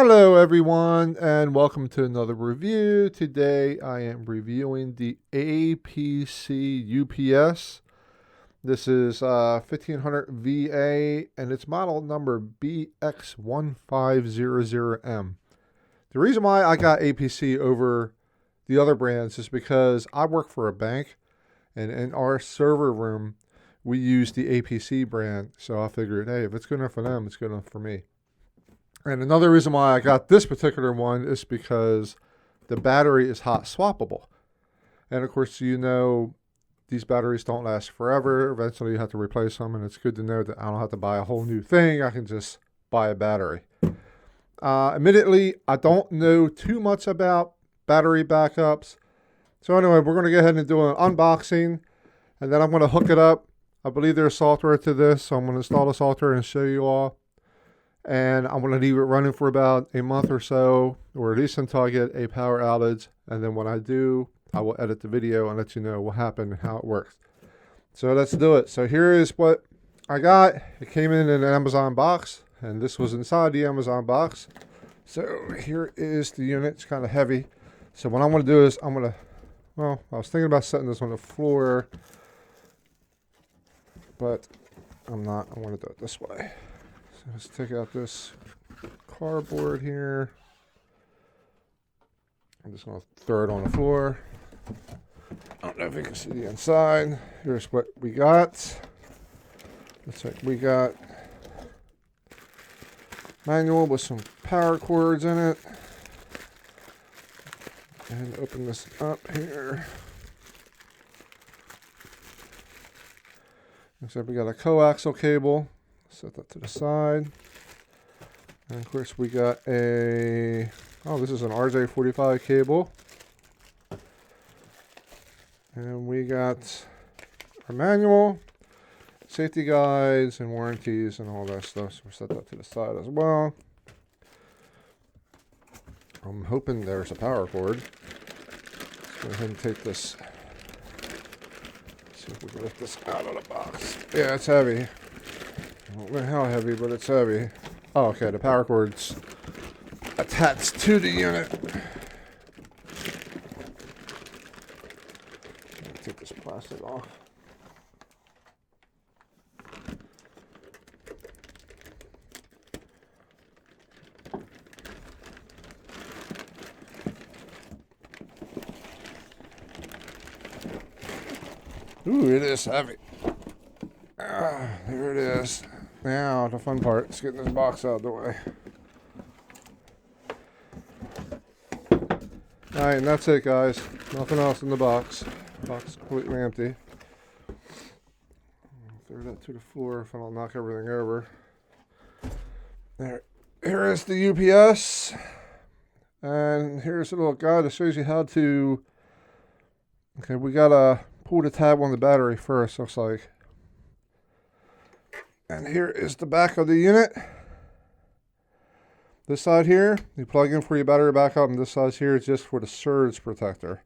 Hello everyone and welcome to another review. Today I am reviewing the APC UPS. This is 1500 VA and it's model number BX1500M. The reason why I got APC over the other brands is because I work for a bank and in our server room we use the APC brand. So I figured, hey, if it's good enough for them, it's good enough for me. And another reason why I got this particular one is because the battery is hot swappable. And of course, you know, these batteries don't last forever. Eventually you have to replace them, and it's good to know that I don't have to buy a whole new thing. I can just buy a battery. Admittedly, I don't know too much about battery backups. So anyway, we're going to go ahead and do an unboxing, and then I'm going to hook it up. I believe there's software to this, so I'm going to install the software and show you all. And I'm going to leave it running for about a month or so, or at least until I get a power outage. And then when I do, I will edit the video and let you know what happened and how it works. So let's do it. So here is what I got. It came in an Amazon box, and this was inside the Amazon box. So here is the unit. It's kind of heavy. So what I'm going to do is I'm going to, well, I was thinking about setting this on the floor, but I'm not. I want to do it this way. Let's take out this cardboard here. I'm just going to throw it on the floor. I don't know if you can see the inside. Here's what we got. Looks like we got manual with some power cords in it. And open this up here. Looks like we got a coaxial cable. Set that to the side. And of course we got a, oh, this is an RJ45 cable. And we got our manual, safety guides and warranties and all that stuff. So we'll set that to the side as well. I'm hoping there's a power cord. Let's go ahead and take this. See if we can lift this out of the box. Yeah, it's heavy. I don't know how heavy, but it's heavy. Oh, okay, the power cord's attached to the unit. Take this plastic off. Ooh, it is heavy. There it is. Now, the fun part is getting this box out of the way. Alright, and that's it, guys. Nothing else in the box. Box is completely empty. Throw that to the floor if I don't knock everything over. There. Here is the UPS. And here's a little guide that shows you how to... Okay, we gotta pull the tab on the battery first, looks like. And here is the back of the unit. This side here, you plug in for your battery backup, and this side here is just for the surge protector.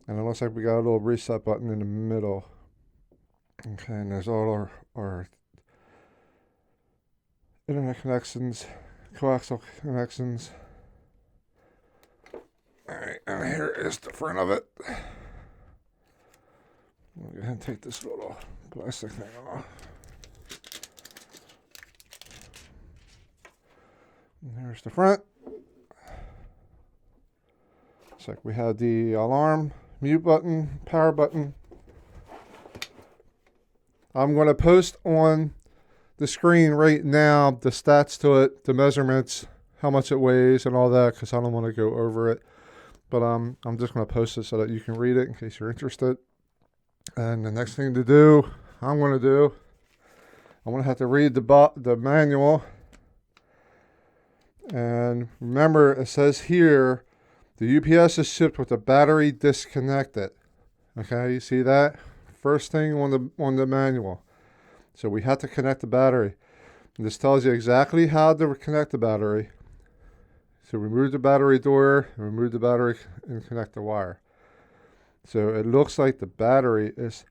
And it looks like we got a little reset button in the middle. Okay, and there's all our internet connections, coaxial connections. Alright, and here is the front of it. I'll go ahead and take this little plastic thing off. And there's the front. Looks like we have the alarm, mute button, power button. I'm going to post on the screen right now the stats to it, the measurements, how much it weighs and all that, because I don't want to go over it. But I'm just going to post it so that you can read it in case you're interested. And the next thing to do, I'm going to have to read the manual. And remember, it says here, the UPS is shipped with the battery disconnected. Okay, you see that? First thing on the manual. So we have to connect the battery. And this tells you exactly how to connect the battery. So remove the battery door, remove the battery, and connect the wire. So it looks like the battery is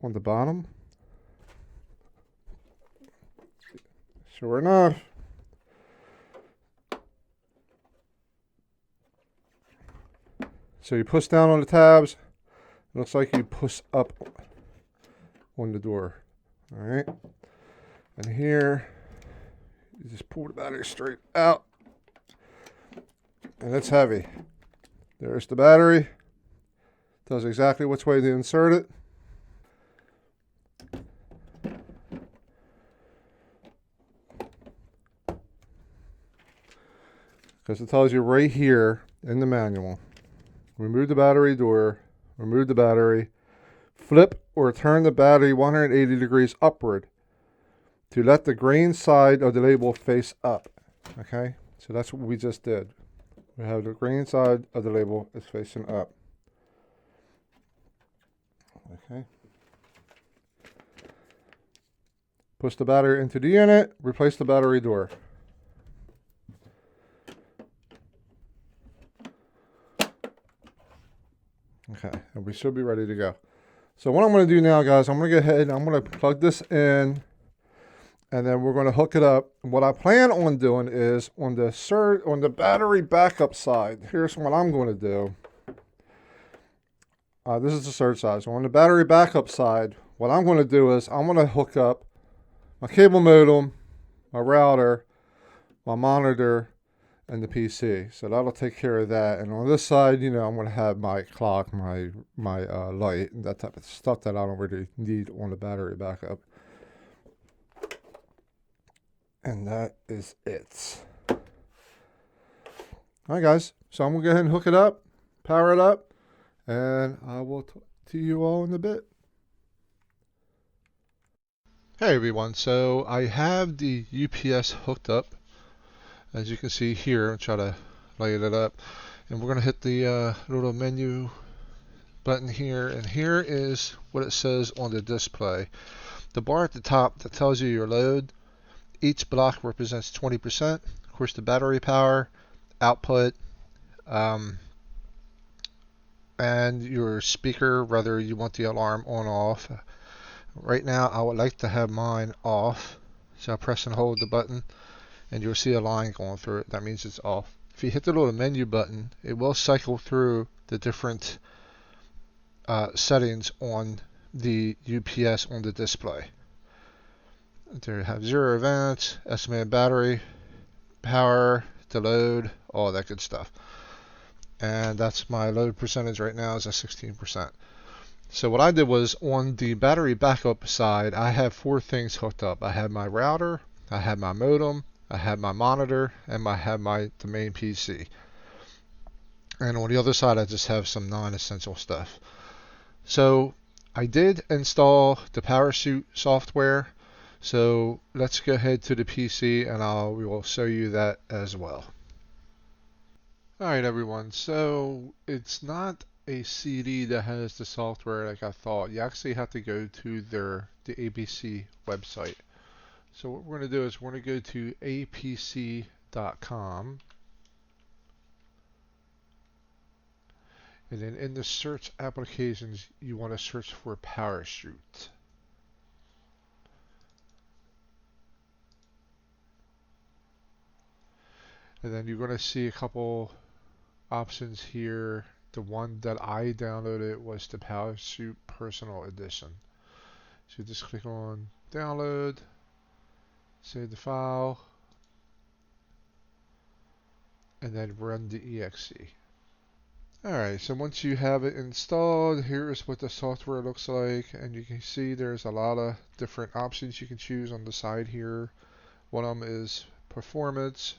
on the bottom. Sure enough, So you push down on the tabs. It looks like you push up on the door. All right. And here, you just pull the battery straight out. And it's heavy. There's the battery. Tells exactly which way to insert it. Because it tells you right here in the manual. Remove the battery door, remove the battery, flip or turn the battery 180 degrees upward to let the green side of the label face up. Okay, so that's what we just did. We have the green side of the label is facing up. Okay. Push the battery into the unit, replace the battery door. Okay, and we should be ready to go. So what I'm going to do now, guys, I'm going to go ahead and I'm going to plug this in, and then we're going to hook it up. And what I plan on doing is on the battery backup side. Here's what I'm going to do. This is the surge side. So on the battery backup side, what I'm going to do is I'm going to hook up my cable modem, my router, my monitor, and the PC. So that'll take care of that. And on this side, you know, I'm going to have my clock, my light, and that type of stuff that I don't really need on the battery backup. And that is it. All right, guys. So I'm going to go ahead and hook it up, power it up, and I will talk to you all in a bit. Hey, everyone. So I have the UPS hooked up. As you can see here, I'll try to light it up. And we're going to hit the little menu button here. And here is what it says on the display. The bar at the top that tells you your load. Each block represents 20%. Of course, the battery power, output, and your speaker, whether you want the alarm on or off. Right now, I would like to have mine off. So I press and hold the button, and you'll see a line going through it. That means it's off. If you hit the little menu button, it will cycle through the different settings on the UPS on the display. There you have 0 events, estimated battery, power, the load, all that good stuff. And that's my load percentage right now is at 16%. So what I did was on the battery backup side, I have 4 things hooked up. I have my router, I have my modem, I have my monitor, and I have the main PC. And on the other side, I just have some non-essential stuff. So I did install the PowerSuite software. So let's go ahead to the PC, and we will show you that as well. Alright, everyone, so it's not a CD that has the software like I thought. You actually have to go to the Apc website. So what we're going to do is we're going to go to apc.com, and then in the search applications you want to search for PowerSuite. And then you're going to see a couple options here. The one that I downloaded was the PowerSuite Personal Edition. So just click on download, save the file, and then run the exe. Alright, so once you have it installed, here's what the software looks like, and you can see there's a lot of different options you can choose on the side here. One of them is performance,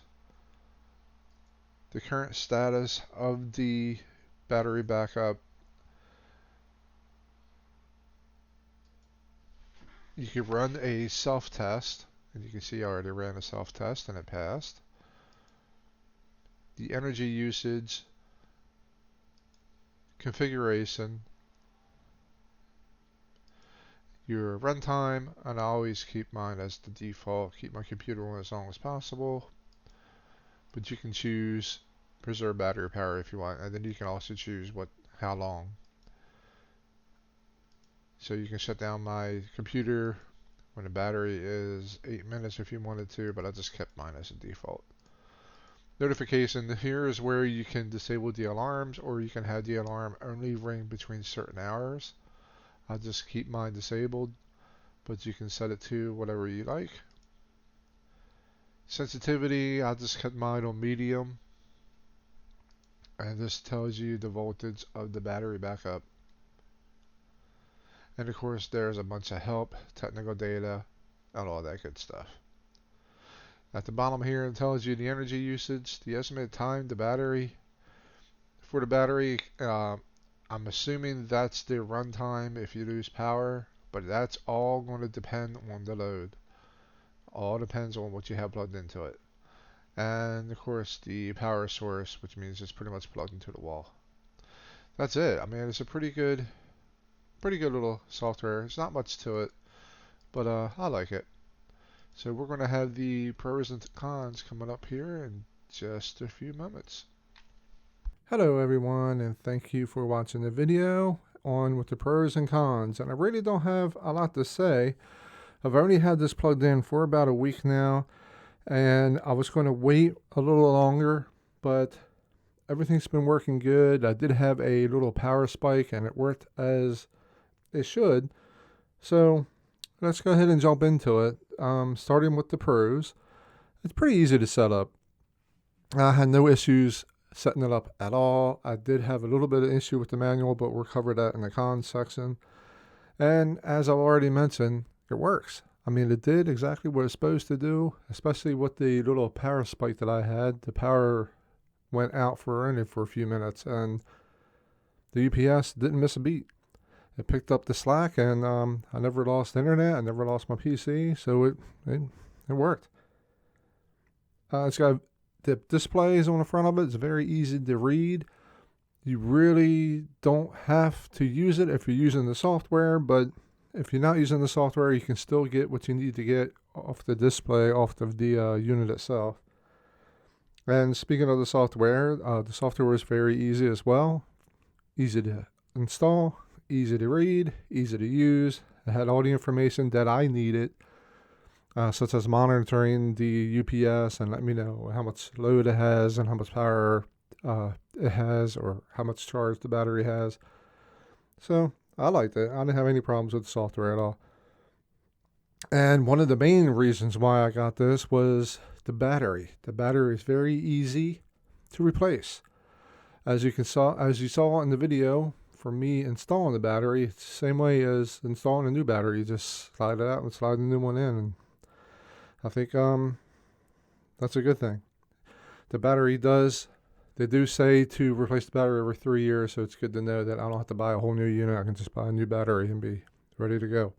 the current status of the battery backup. You can run a self-test, and you can see I already ran a self-test and it passed. The energy usage, configuration, your runtime, and I always keep mine as the default, keep my computer on as long as possible. But you can choose preserve battery power if you want, and then you can also choose how long. So you can shut down my computer when the battery is 8 minutes if you wanted to, but I just kept mine as a default. notification. Here is where you can disable the alarms, or you can have the alarm only ring between certain hours. I'll just keep mine disabled, but you can set it to whatever you like. Sensitivity, I'll just cut mine on medium, and this tells you the voltage of the battery backup. And of course there's a bunch of help, technical data, and all that good stuff. At the bottom here it tells you the energy usage, the estimated time, the battery. For the battery, I'm assuming that's the runtime if you lose power, but that's all going to depend on the load. All depends on what you have plugged into it. And of course the power source, which means it's pretty much plugged into the wall. That's it. I mean, it's a pretty good little software. It's not much to it, but I like it. So we're going to have the pros and cons coming up here in just a few moments. Hello everyone, and thank you for watching the video on with the pros and cons. And I really don't have a lot to say. I've only had this plugged in for about a week now, and I was going to wait a little longer, but everything's been working good. I did have a little power spike and it worked as it should. So let's go ahead and jump into it. Starting with the pros. It's pretty easy to set up. I had no issues setting it up at all. I did have a little bit of issue with the manual, but we'll cover that in the cons section. And as I've already mentioned, it works. I mean, it did exactly what it's supposed to do, especially with the little power spike that I had. The power went out for only for a few minutes, and the UPS didn't miss a beat. It picked up the slack, and I never lost internet. I never lost my PC, so it worked. It's got the displays on the front of it. It's very easy to read. You really don't have to use it if you're using the software, but if you're not using the software, you can still get what you need to get off the display, off of the unit itself. And speaking of the software is very easy as well. Easy to install, easy to read, easy to use. It had all the information that I needed, such as monitoring the UPS and let me know how much load it has and how much power it has, or how much charge the battery has. So I liked it. I didn't have any problems with the software at all. And one of the main reasons why I got this was the battery. The battery is very easy to replace. As you saw in the video, for me installing the battery, it's the same way as installing a new battery. You just slide it out and slide the new one in, and I think that's a good thing. The battery they do say to replace the battery every 3 years, so it's good to know that I don't have to buy a whole new unit. I can just buy a new battery and be ready to go.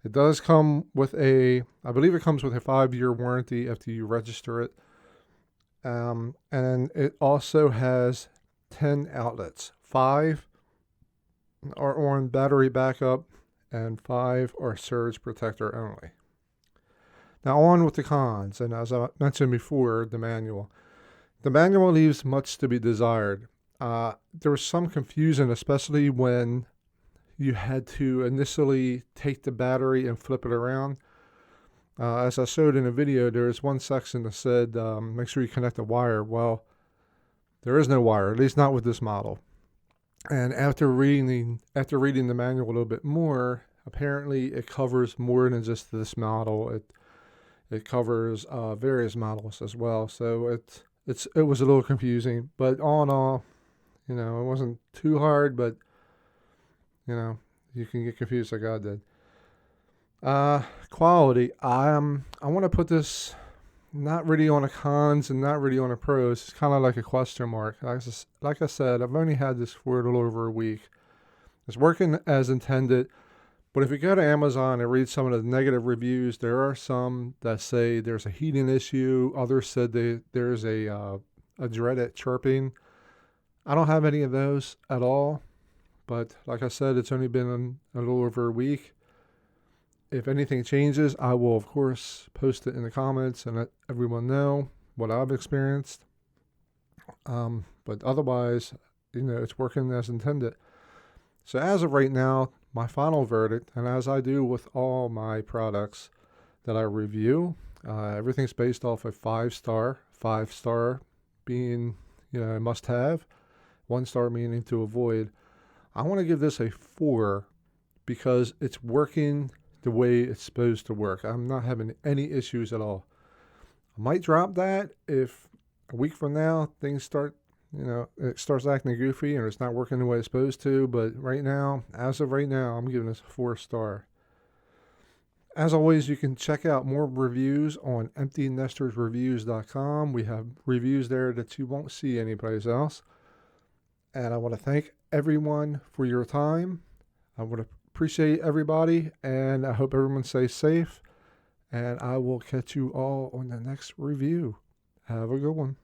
It does come with I believe it comes with a 5-year warranty after you register it. And it also has 10 outlets. 5 are on battery backup and 5 are surge protector only. Now on with the cons, and as I mentioned before, the manual. The manual leaves much to be desired. There was some confusion, especially when you had to initially take the battery and flip it around. As I showed in the video, there is one section that said, make sure you connect a wire. Well, there is no wire, at least not with this model. And after reading the manual a little bit more, apparently it covers more than just this model. It covers various models as well. So it was a little confusing, but all in all, it wasn't too hard, but you can get confused like I did. Quality. I want to put this not really on a cons and not really on a pros. It's kind of like a question mark. Like I said, I've only had this for a little over a week. It's working as intended, but if you go to Amazon and read some of the negative reviews, there are some that say there's a heating issue. Others said there's a dreaded chirping. I don't have any of those at all. But like I said, it's only been a little over a week. If anything changes, I will, of course, post it in the comments and let everyone know what I've experienced. But otherwise, it's working as intended. So as of right now, my final verdict, and as I do with all my products that I review, everything's based off a 5-star 5-star being, a must have, 1-star meaning to avoid. I want to give this a 4 because it's working the way it's supposed to work. I'm not having any issues at all. I might drop that if a week from now things start, it starts acting goofy and it's not working the way it's supposed to. But right now, as of right now, I'm giving this a 4-star. As always, you can check out more reviews on EmptyNestersReviews.com. We have reviews there that you won't see anyplace else. And I want to thank everyone for your time. I want to appreciate everybody, and I hope everyone stays safe. And I will catch you all on the next review. Have a good one.